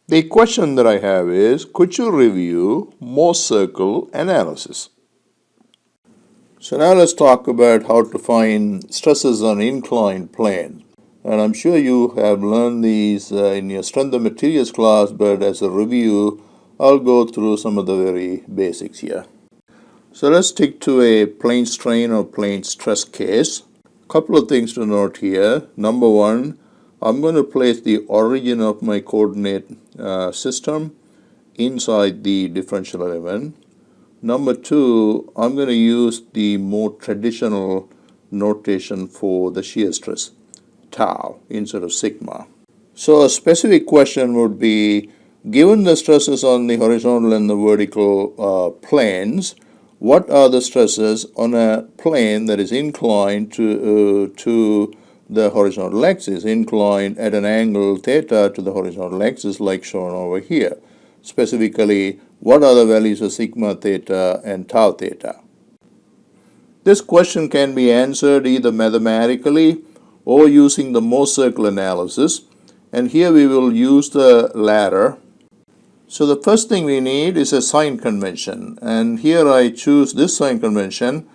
The question that I have is, could you review Mohr circle analysis? So now let's talk about how to find stresses on inclined plane. And I'm sure you have learned these in your strength of materials class, but as a review, I'll go through some of the very basics here. So let's stick to a plane strain or plane stress case. Couple of things to note here. Number one, I'm going to place the origin of my coordinate system inside the differential element. Number two, I'm going to use the more traditional notation for the shear stress, tau, instead of sigma. So a specific question would be, given the stresses on the horizontal and the vertical planes, what are the stresses on a plane that is inclined to the horizontal axis, inclined at an angle theta to the horizontal axis like shown over here? Specifically, what are the values of sigma theta and tau theta? This question can be answered either mathematically or using the Mohr circle analysis, and here we will use the latter. So the first thing we need is a sign convention, and here I choose this sign convention.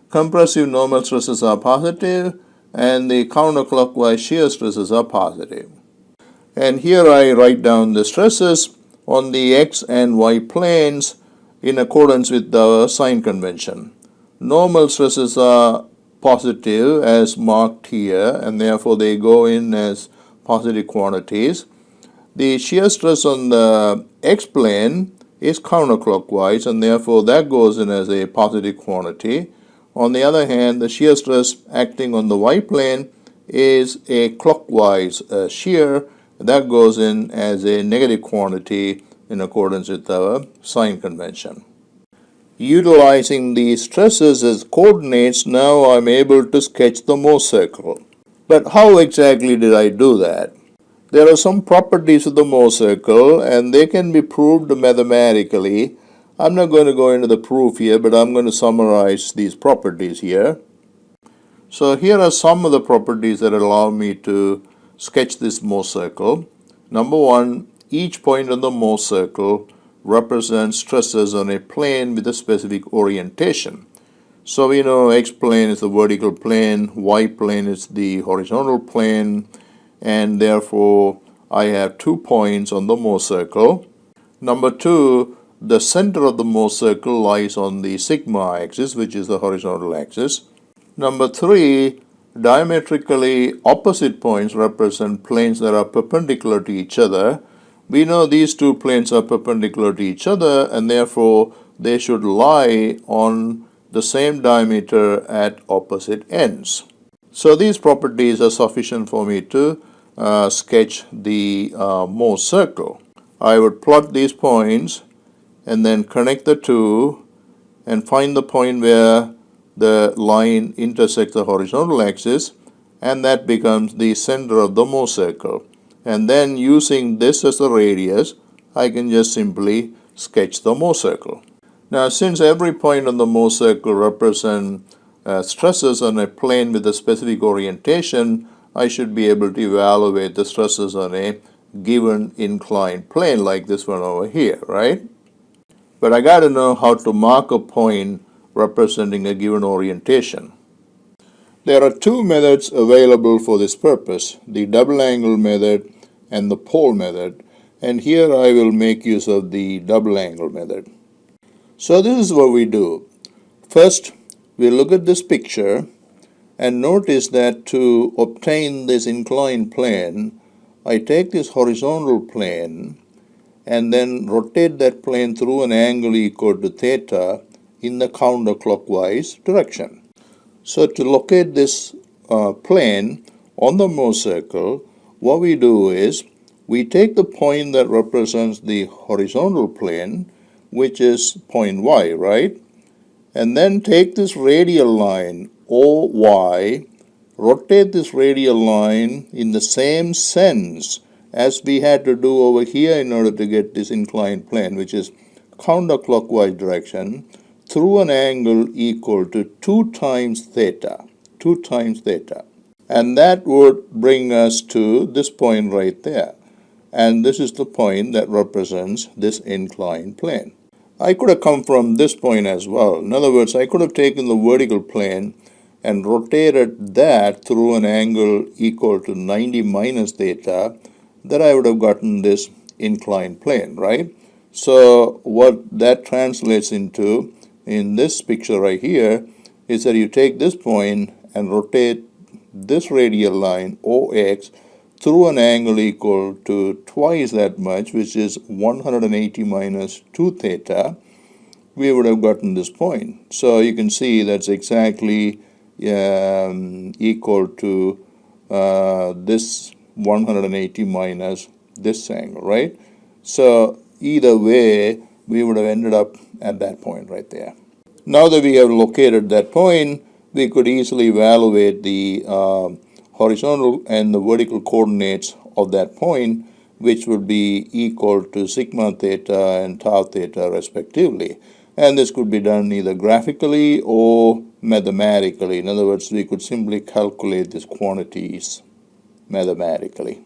Compressive normal stresses are positive and the counterclockwise shear stresses are positive. And here I write down the stresses on the x and y planes in accordance with the sign convention. Normal stresses are positive as marked here, and therefore they go in as positive quantities. The shear stress on the x plane is counterclockwise, and therefore that goes in as a positive quantity. On the other hand, the shear stress acting on the y plane is a clockwise shear. That goes in as a negative quantity in accordance with our sign convention. Utilizing these stresses as coordinates, now I'm able to sketch the Mohr circle. But how exactly did I do that? There are some properties of the Mohr circle, and they can be proved mathematically. I'm not going to go into the proof here, but I'm going to summarize these properties here. So here are some of the properties that allow me to sketch this Mohr circle. Number one, each point on the Mohr circle represents stresses on a plane with a specific orientation. So we know x plane is the vertical plane, y plane is the horizontal plane, and therefore I have 2 points on the Mohr circle. Number two, the center of the Mohr circle lies on the sigma axis, which is the horizontal axis. Number three, diametrically opposite points represent planes that are perpendicular to each other. We know these two planes are perpendicular to each other, and therefore they should lie on the same diameter at opposite ends. So these properties are sufficient for me to sketch the Mohr circle. I would plot these points and then connect the two and find the point where the line intersects the horizontal axis, and that becomes the center of the Mohr circle. And then using this as the radius, I can just simply sketch the Mohr circle. Now, since every point on the Mohr circle represents stresses on a plane with a specific orientation, I should be able to evaluate the stresses on a given inclined plane like this one over here, right? But I got to know how to mark a point representing a given orientation. There are two methods available for this purpose, the double angle method and the pole method, and here I will make use of the double angle method. So this is what we do. First, we look at this picture and notice that to obtain this inclined plane, I take this horizontal plane and then rotate that plane through an angle equal to theta in the counterclockwise direction. So to locate this plane on the Mohr circle, what we do is we take the point that represents the horizontal plane, which is point y, right? And then take this radial line OY, rotate this radial line in the same sense as we had to do over here in order to get this inclined plane, which is counterclockwise direction, through an angle equal to 2 times theta, and that would bring us to this point right there. and this is the point that represents this inclined plane. I could have come from this point as well. In other words, I could have taken the vertical plane and rotated that through an angle equal to 90 minus theta, that I would have gotten this inclined plane, right? So what that translates into in this picture right here is that you take this point and rotate this radial line OX through an angle equal to twice that much, which is 180 minus 2 theta, we would have gotten this point. So you can see that's exactly equal to this 180 minus this angle, right? So either way, we would have ended up at that point right there. Now that we have located that point, we could easily evaluate the horizontal and the vertical coordinates of that point, which would be equal to sigma theta and tau theta respectively. And this could be done either graphically or mathematically. In other words, we could simply calculate these quantities mathematically.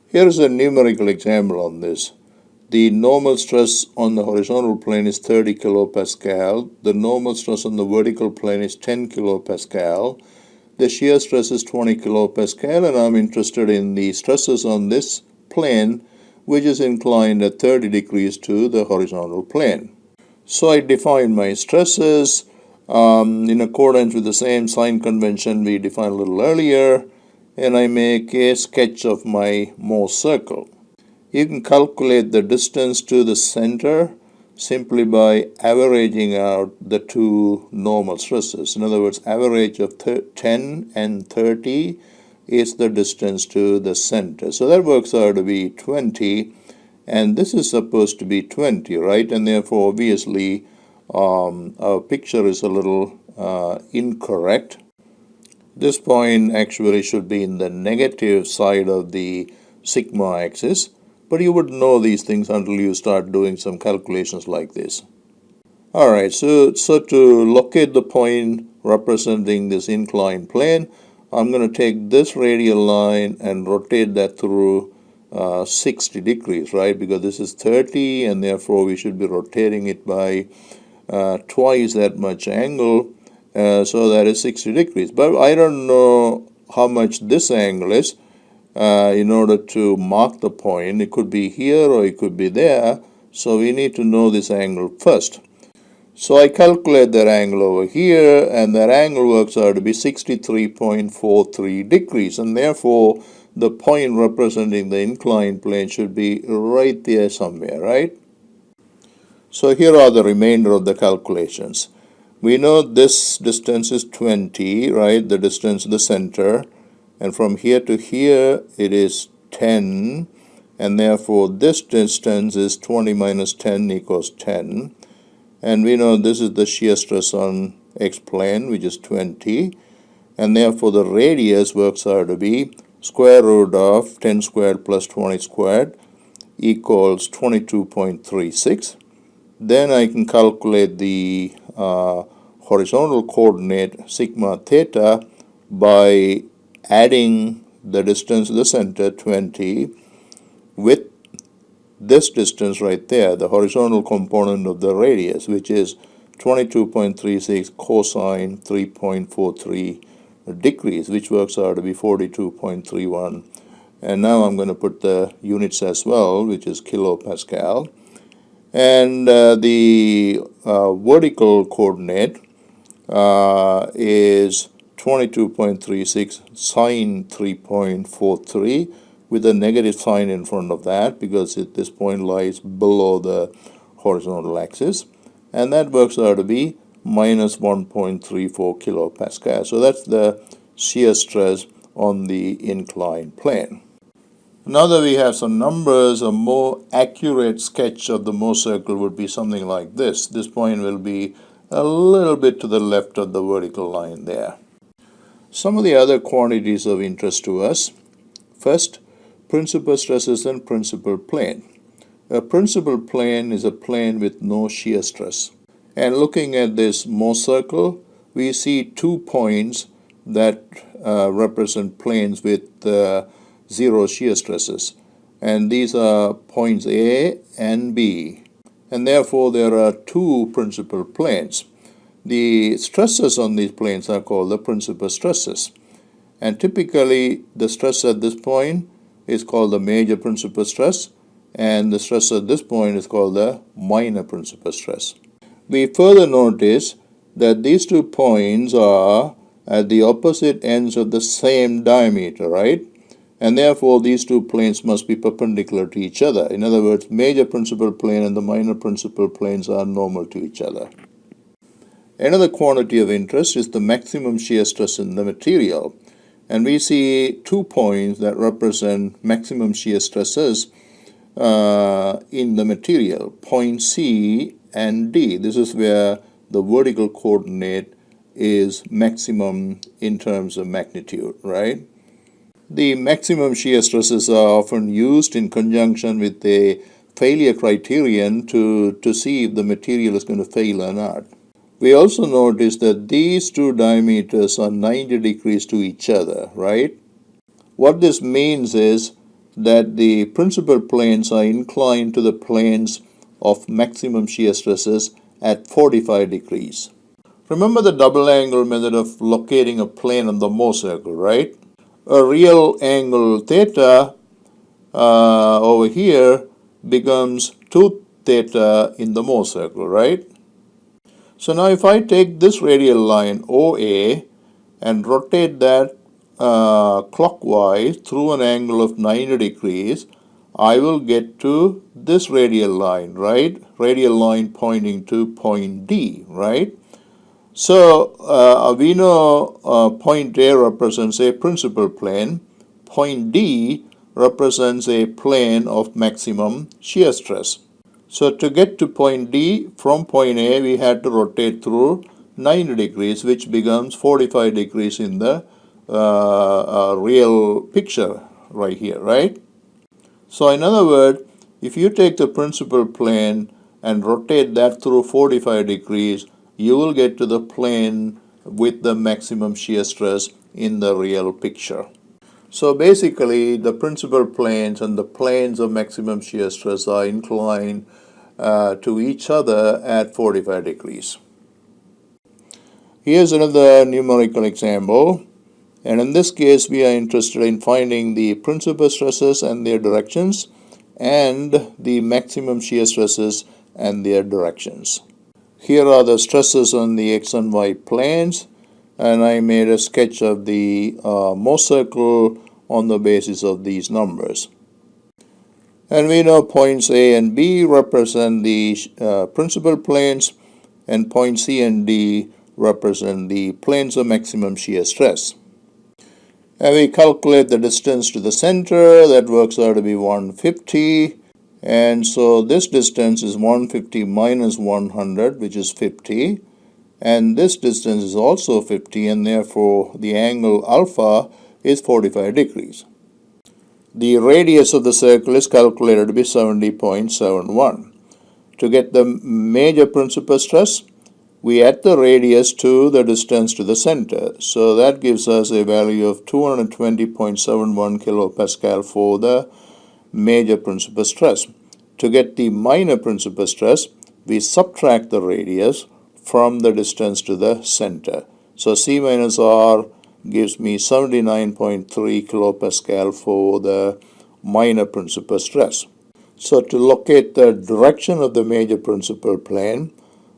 Here is a numerical example on this. The normal stress on the horizontal plane is 30 kilopascal. The normal stress on the vertical plane is 10 kilopascal. The shear stress is 20 kilopascal, and I'm interested in the stresses on this plane, which is inclined at 30 degrees to the horizontal plane. So I define my stresses in accordance with the same sign convention we defined a little earlier, and I make a sketch of my Mohr circle. You can calculate the distance to the center simply by averaging out the two normal stresses. In other words, average of 10 and 30 is the distance to the center. So that works out to be 20, and this is supposed to be 20, right? And therefore, obviously, our picture is a little incorrect. This point actually should be in the negative side of the sigma axis, but you wouldn't know these things until you start doing some calculations like this. Alright, so to locate the point representing this inclined plane, I'm going to take this radial line and rotate that through 60 degrees, right? Because this is 30, and therefore we should be rotating it by twice that much angle, so that is 60 degrees. But I don't know how much this angle is in order to mark the point. It could be here or it could be there, so we need to know this angle first. So I calculate that angle over here, and that angle works out to be 63.43 degrees, and therefore the point representing the inclined plane should be right there somewhere, right? So here are the remainder of the calculations. We know this distance is 20, right? The distance to the center. And from here to here, it is 10. And therefore, this distance is 20 minus 10 equals 10. And we know this is the shear stress on x-plane, which is 20. And therefore, the radius works out to be square root of 10 squared plus 20 squared equals 22.36. Then I can calculate the horizontal coordinate sigma theta by adding the distance to the center, 20, with this distance right there, the horizontal component of the radius, which is 22.36 cosine 3.43 degrees, which works out to be 42.31. And now I'm going to put the units as well, which is kilopascal. And the vertical coordinate is 22.36 sine 3.43 with a negative sign in front of that, because this point lies below the horizontal axis, and that works out to be minus 1.34 kilopascal. So that's the shear stress on the inclined plane. Now that we have some numbers, a more accurate sketch of the Mohr circle would be something like this. This point will be a little bit to the left of the vertical line there. Some of the other quantities of interest to us. First, principal stresses and principal plane. A principal plane is a plane with no shear stress. And looking at this Mohr circle, we see 2 points that represent planes with zero shear stresses. and these are points A and B, and therefore there are two principal planes. The stresses on these planes are called the principal stresses, and typically the stress at this point is called the major principal stress, and the stress at this point is called the minor principal stress. We further notice that these 2 points are at the opposite ends of the same diameter, right? And therefore these 2 planes must be perpendicular to each other. In other words, major principal plane and the minor principal planes are normal to each other. Another quantity of interest is the maximum shear stress in the material. And we see 2 points that represent maximum shear stresses in the material, point C and D. This is where the vertical coordinate is maximum in terms of magnitude, right? The maximum shear stresses are often used in conjunction with a failure criterion to see if the material is going to fail or not. We also notice that these 2 diameters are 90 degrees to each other, right? What this means is that the principal planes are inclined to the planes of maximum shear stresses at 45 degrees. Remember the double angle method of locating a plane on the Mohr circle, right? A real angle theta over here becomes 2 theta in the Mohr circle, right? So now if I take this radial line OA and rotate that clockwise through an angle of 90 degrees, I will get to this radial line, right? Radial line pointing to point D, right? So we know point A represents a principal plane. Point D represents a plane of maximum shear stress. So to get to point D from point A, we had to rotate through 90 degrees, which becomes 45 degrees in the real picture right here, right? So in other words, if you take the principal plane and rotate that through 45 degrees, you will get to the plane with the maximum shear stress in the real picture. So basically, the principal planes and the planes of maximum shear stress are inclined to each other at 45 degrees. Here's another numerical example, and in this case we are interested in finding the principal stresses and their directions and the maximum shear stresses and their directions. Here are the stresses on the x and y planes, and I made a sketch of the Mohr circle on the basis of these numbers. And we know points A and B represent the principal planes, and points C and D represent the planes of maximum shear stress. And we calculate the distance to the center. That works out to be 150. And so this distance is 150 minus 100, which is 50. And this distance is also 50, and therefore the angle alpha is 45 degrees. The radius of the circle is calculated to be 70.71. To get the major principal stress, we add the radius to the distance to the center. So that gives us a value of 220.71 kilopascal for the major principal stress. To get the minor principal stress, we subtract the radius from the distance to the center. So C minus R gives me 79.3 kilopascal for the minor principal stress. So to locate the direction of the major principal plane,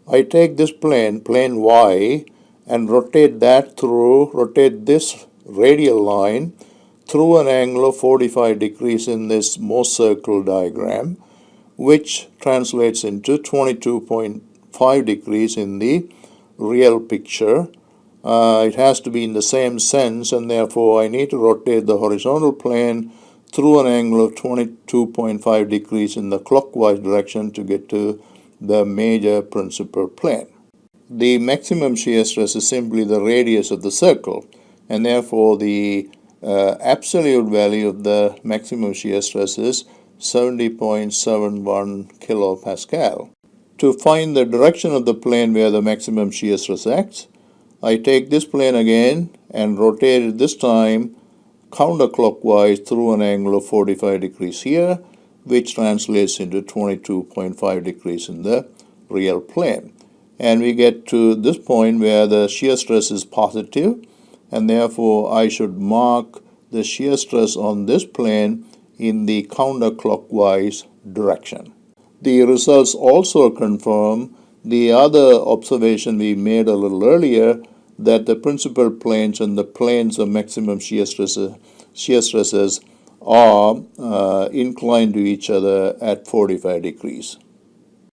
I take this plane Y, and rotate this radial line through an angle of 45 degrees in this Mohr circle diagram, which translates into 22.5 degrees in the real picture. It has to be in the same sense, and therefore I need to rotate the horizontal plane through an angle of 22.5 degrees in the clockwise direction to get to the major principal plane. The maximum shear stress is simply the radius of the circle, and therefore the absolute value of the maximum shear stress is 70.71 kilopascal. To find the direction of the plane where the maximum shear stress acts, I take this plane again and rotate it this time counterclockwise through an angle of 45 degrees here, which translates into 22.5 degrees in the real plane. And we get to this point where the shear stress is positive, and therefore I should mark the shear stress on this plane in the counterclockwise direction. The results also confirm the other observation we made a little earlier, that the principal planes and the planes of maximum shear stresses are inclined to each other at 45 degrees.